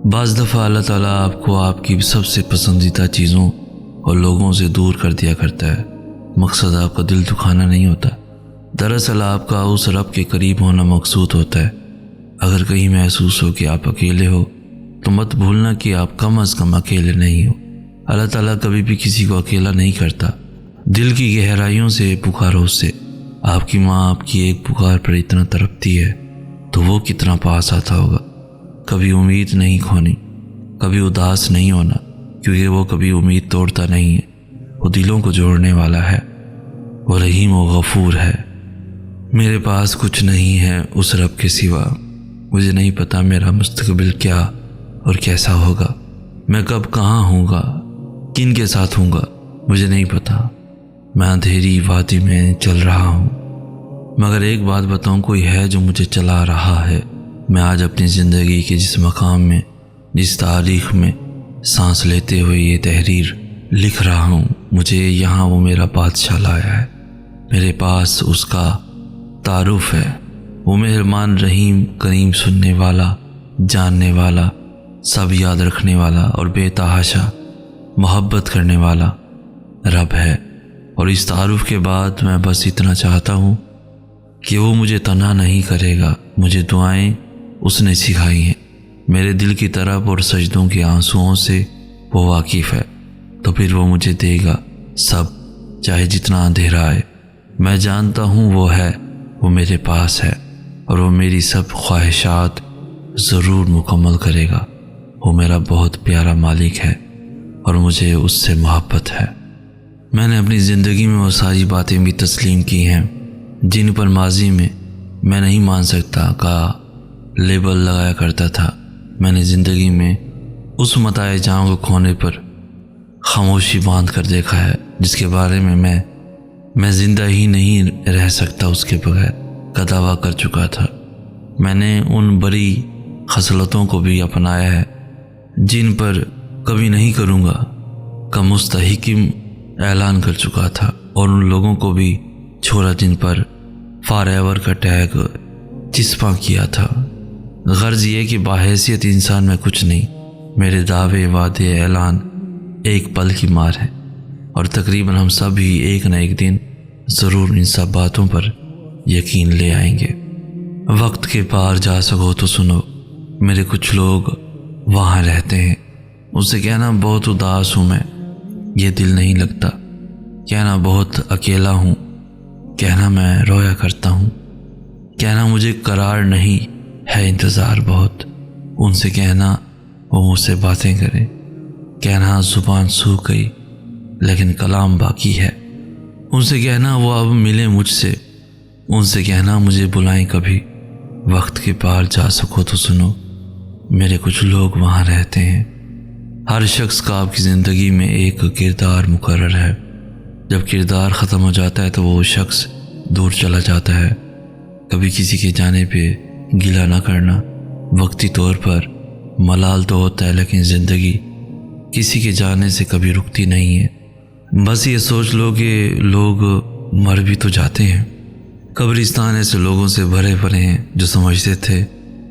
بعض دفعہ اللہ تعالیٰ آپ کو آپ کی سب سے پسندیدہ چیزوں اور لوگوں سے دور کر دیا کرتا ہے۔ مقصد آپ کا دل دکھانا نہیں ہوتا، دراصل آپ کا اس رب کے قریب ہونا مقصود ہوتا ہے۔ اگر کہیں محسوس ہو کہ آپ اکیلے ہو تو مت بھولنا کہ آپ کم از کم اکیلے نہیں ہو۔ اللہ تعالیٰ کبھی بھی کسی کو اکیلا نہیں کرتا۔ دل کی گہرائیوں سے پکارو اس سے۔ آپ کی ماں آپ کی ایک پکار پر اتنا تڑپتی ہے تو وہ کتنا پاس آتا ہوگا۔ کبھی امید نہیں کھونی، کبھی اداس نہیں ہونا، کیونکہ وہ کبھی امید توڑتا نہیں ہے۔ وہ دلوں کو جوڑنے والا ہے، وہ رحیم و غفور ہے۔ میرے پاس کچھ نہیں ہے اس رب کے سوا۔ مجھے نہیں پتا میرا مستقبل کیا اور کیسا ہوگا، میں کب کہاں ہوں گا، کن کے ساتھ ہوں گا، مجھے نہیں پتا۔ میں اندھیری وادی میں چل رہا ہوں، مگر ایک بات بتاؤں، کوئی ہے جو مجھے چلا رہا ہے۔ میں آج اپنی زندگی کے جس مقام میں، جس تاریخ میں سانس لیتے ہوئے یہ تحریر لکھ رہا ہوں، مجھے یہاں وہ میرا بادشاہ لایا ہے۔ میرے پاس اس کا تعارف ہے۔ وہ مہربان، رحیم، کریم، سننے والا، جاننے والا، سب یاد رکھنے والا اور بے تحاشا محبت کرنے والا رب ہے۔ اور اس تعارف کے بعد میں بس اتنا چاہتا ہوں کہ وہ مجھے تنہا نہیں کرے گا۔ مجھے دعائیں اس نے سکھائی ہیں، میرے دل کی طرف اور سجدوں کے آنسوؤں سے وہ واقف ہے، تو پھر وہ مجھے دے گا سب، چاہے جتنا اندھیرا آئے۔ میں جانتا ہوں وہ ہے، وہ میرے پاس ہے، اور وہ میری سب خواہشات ضرور مکمل کرے گا۔ وہ میرا بہت پیارا مالک ہے اور مجھے اس سے محبت ہے۔ میں نے اپنی زندگی میں وہ ساری باتیں بھی تسلیم کی ہیں جن پر ماضی میں میں نہیں مان سکتا کا لیبل لگایا کرتا تھا۔ میں نے زندگی میں اس متاع جان کو کھونے پر خاموشی باندھ کر دیکھا ہے جس کے بارے میں میں زندہ ہی نہیں رہ سکتا اس کے بغیر کا دعویٰ کر چکا تھا۔ میں نے ان بری خصلتوں کو بھی اپنایا ہے جن پر کبھی نہیں کروں گا کا مستحکم اعلان کر چکا تھا، اور ان لوگوں کو بھی چھوڑا جن پر فار ایور کا ٹیگ چسپاں کیا تھا۔ غرض یہ کہ باحیثیت انسان میں کچھ نہیں، میرے دعوے، وعدے، اعلان ایک پل کی مار ہے، اور تقریباً ہم سب ہی ایک نہ ایک دن ضرور ان سب باتوں پر یقین لے آئیں گے۔ وقت کے پار جا سکو تو سنو، میرے کچھ لوگ وہاں رہتے ہیں، اس سے کہنا بہت اداس ہوں میں، یہ دل نہیں لگتا، کہنا بہت اکیلا ہوں، کہنا میں رویا کرتا ہوں، کہنا مجھے قرار نہیں ہے، انتظار بہت، ان سے کہنا وہ مجھ سے باتیں کریں، کہنا زبان سوکھ گئی لیکن کلام باقی ہے، ان سے کہنا وہ اب ملیں مجھ سے، ان سے کہنا مجھے بلائیں کبھی۔ وقت کے پار جا سکو تو سنو، میرے کچھ لوگ وہاں رہتے ہیں۔ ہر شخص کا آپ کی زندگی میں ایک کردار مقرر ہے، جب کردار ختم ہو جاتا ہے تو وہ شخص دور چلا جاتا ہے۔ کبھی کسی کے جانے پہ گلہ نہ کرنا، وقتی طور پر ملال تو ہوتا ہے، لیکن زندگی کسی کے جانے سے کبھی رکتی نہیں ہے۔ بس یہ سوچ لو کہ لوگ مر بھی تو جاتے ہیں۔ قبرستان ایسے لوگوں سے بھرے پڑے ہیں جو سمجھتے تھے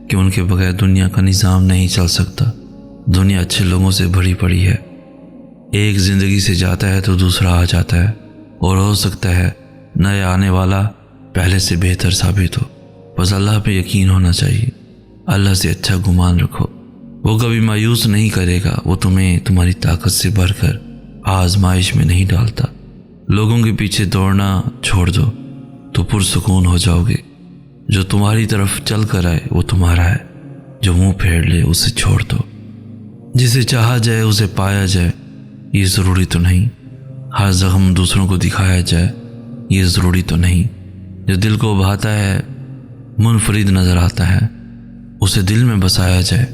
کہ ان کے بغیر دنیا کا نظام نہیں چل سکتا۔ دنیا اچھے لوگوں سے بھری پڑی ہے، ایک زندگی سے جاتا ہے تو دوسرا آ جاتا ہے، اور ہو سکتا ہے نئے آنے والا پہلے سے بہتر ثابت ہو۔ بس اللہ پہ یقین ہونا چاہیے، اللہ سے اچھا گمان رکھو، وہ کبھی مایوس نہیں کرے گا، وہ تمہیں تمہاری طاقت سے بڑھ کر آزمائش میں نہیں ڈالتا۔ لوگوں کے پیچھے دوڑنا چھوڑ دو تو پرسکون ہو جاؤ گے۔ جو تمہاری طرف چل کر آئے وہ تمہارا ہے، جو منہ پھیر لے اسے چھوڑ دو۔ جسے چاہا جائے اسے پایا جائے، یہ ضروری تو نہیں۔ ہر زخم دوسروں کو دکھایا جائے، یہ ضروری تو نہیں۔ جو دل کو بھاتا ہے، منفرد نظر آتا ہے، اسے دل میں بسایا جائے،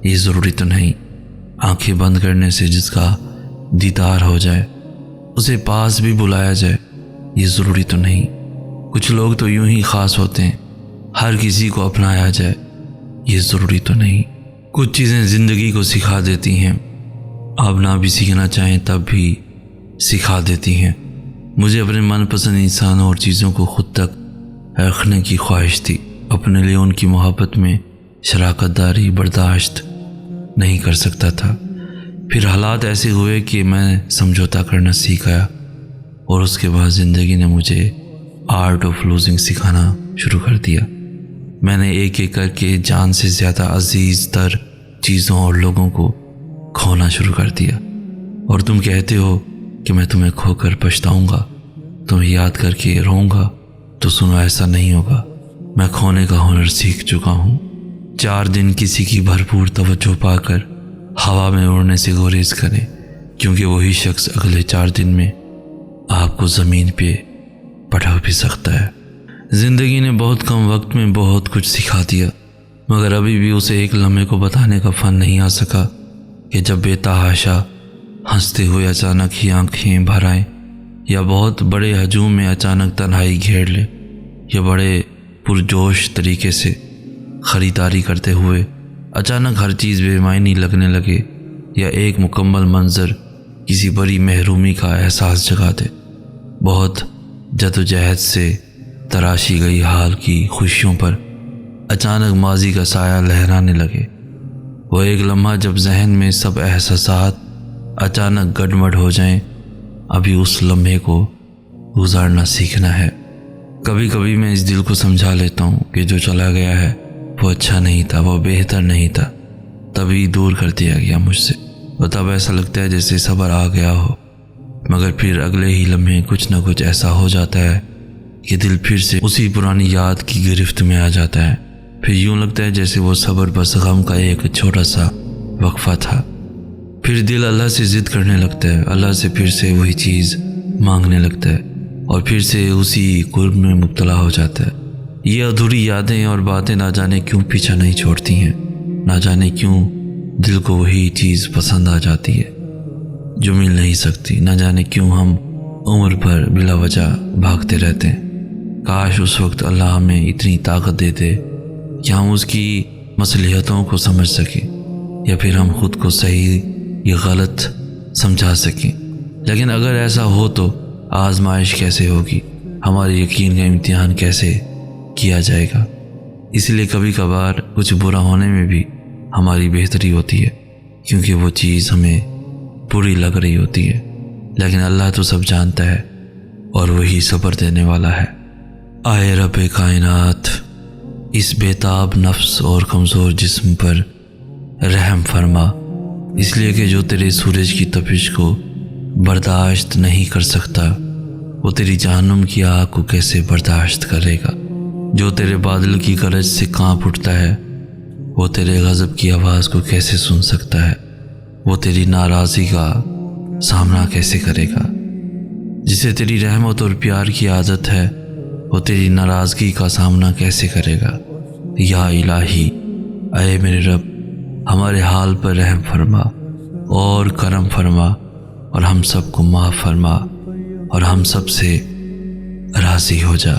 یہ ضروری تو نہیں۔ آنکھیں بند کرنے سے جس کا دیدار ہو جائے، اسے پاس بھی بلایا جائے، یہ ضروری تو نہیں۔ کچھ لوگ تو یوں ہی خاص ہوتے ہیں، ہر کسی کو اپنایا جائے، یہ ضروری تو نہیں۔ کچھ چیزیں زندگی کو سکھا دیتی ہیں، آپ نہ بھی سیکھنا چاہیں تب بھی سکھا دیتی ہیں۔ مجھے اپنے من پسند انسانوں اور چیزوں کو خود تک رکھنے کی خواہش تھی، اپنے لیے ان کی محبت میں شراکت داری برداشت نہیں کر سکتا تھا۔ پھر حالات ایسے ہوئے کہ میں سمجھوتا کرنا سیکھ گیا، اور اس کے بعد زندگی نے مجھے آرٹ آف لوزنگ سکھانا شروع کر دیا۔ میں نے ایک ایک کر کے جان سے زیادہ عزیز تر چیزوں اور لوگوں کو کھونا شروع کر دیا۔ اور تم کہتے ہو کہ میں تمہیں کھو کر پچھتاؤں گا، تمہیں یاد کر کے روؤں گا، تو سنو، ایسا نہیں ہوگا۔ میں کھونے کا ہنر سیکھ چکا ہوں۔ 4 دن کسی کی بھرپور توجہ پا کر ہوا میں اڑنے سے گریز کریں، کیونکہ وہی شخص اگلے 4 دن میں آپ کو زمین پہ پٹھا بھی سکتا ہے۔ زندگی نے بہت کم وقت میں بہت کچھ سکھا دیا، مگر ابھی بھی اسے ایک لمحے کو بتانے کا فن نہیں آ سکا کہ جب بے تحاشا ہنستے ہوئے اچانک ہی آنکھیں بھر آئیں، یا بہت بڑے ہجوم میں اچانک تنہائی گھیر لے، یا بڑے پرجوش طریقے سے خریداری کرتے ہوئے اچانک ہر چیز بے معنی لگنے لگے، یا ایک مکمل منظر کسی بڑی محرومی کا احساس جگا دے۔ بہت جدوجہد سے تراشی گئی حال کی خوشیوں پر اچانک ماضی کا سایہ لہرانے لگے۔ وہ ایک لمحہ جب ذہن میں سب احساسات اچانک گڈمڈ ہو جائیں، ابھی اس لمحے کو گزارنا سیکھنا ہے۔ کبھی کبھی میں اس دل کو سمجھا لیتا ہوں کہ جو چلا گیا ہے وہ اچھا نہیں تھا، وہ بہتر نہیں تھا، تبھی دور کر دیا گیا مجھ سے، اور تب ایسا لگتا ہے جیسے صبر آ گیا ہو، مگر پھر اگلے ہی لمحے کچھ نہ کچھ ایسا ہو جاتا ہے کہ دل پھر سے اسی پرانی یاد کی گرفت میں آ جاتا ہے۔ پھر یوں لگتا ہے جیسے وہ صبر بس غم کا ایک چھوٹا سا وقفہ تھا۔ پھر دل اللہ سے ضد کرنے لگتا ہے، اللہ سے پھر سے وہی چیز مانگنے لگتا ہے، اور پھر سے اسی قرب میں مبتلا ہو جاتا ہے۔ یہ ادھوری یادیں اور باتیں نہ جانے کیوں پیچھا نہیں چھوڑتی ہیں، نہ جانے کیوں دل کو وہی چیز پسند آ جاتی ہے جو مل نہیں سکتی، نہ جانے کیوں ہم عمر پر بلا وجہ بھاگتے رہتے ہیں۔ کاش اس وقت اللہ ہمیں اتنی طاقت دے دے کہ ہم اس کی مصلحتوں کو سمجھ سکیں، یا پھر ہم خود کو صحیح یا غلط سمجھا سکیں۔ لیکن اگر ایسا ہو تو آزمائش کیسے ہوگی، ہمارے یقین کا امتحان کیسے کیا جائے گا؟ اس لیے کبھی کبھار کچھ برا ہونے میں بھی ہماری بہتری ہوتی ہے، کیونکہ وہ چیز ہمیں بری لگ رہی ہوتی ہے، لیکن اللہ تو سب جانتا ہے اور وہی صبر دینے والا ہے۔ آئے رب کائنات، اس بےتاب نفس اور کمزور جسم پر رحم فرما، اس لیے کہ جو تیرے سورج کی تپش کو برداشت نہیں کر سکتا، وہ تیری جہنم کی آگ کو کیسے برداشت کرے گا؟ جو تیرے بادل کی گرج سے کانپ اٹھتا ہے، وہ تیرے غضب کی آواز کو کیسے سن سکتا ہے؟ وہ تیری ناراضی کا سامنا کیسے کرے گا؟ جسے تیری رحمت اور پیار کی عادت ہے، وہ تیری ناراضگی کا سامنا کیسے کرے گا؟ یا الہی، اے میرے رب، ہمارے حال پر رحم فرما اور کرم فرما، اور ہم سب کو معاف فرما، اور ہم سب سے راضی ہو جا۔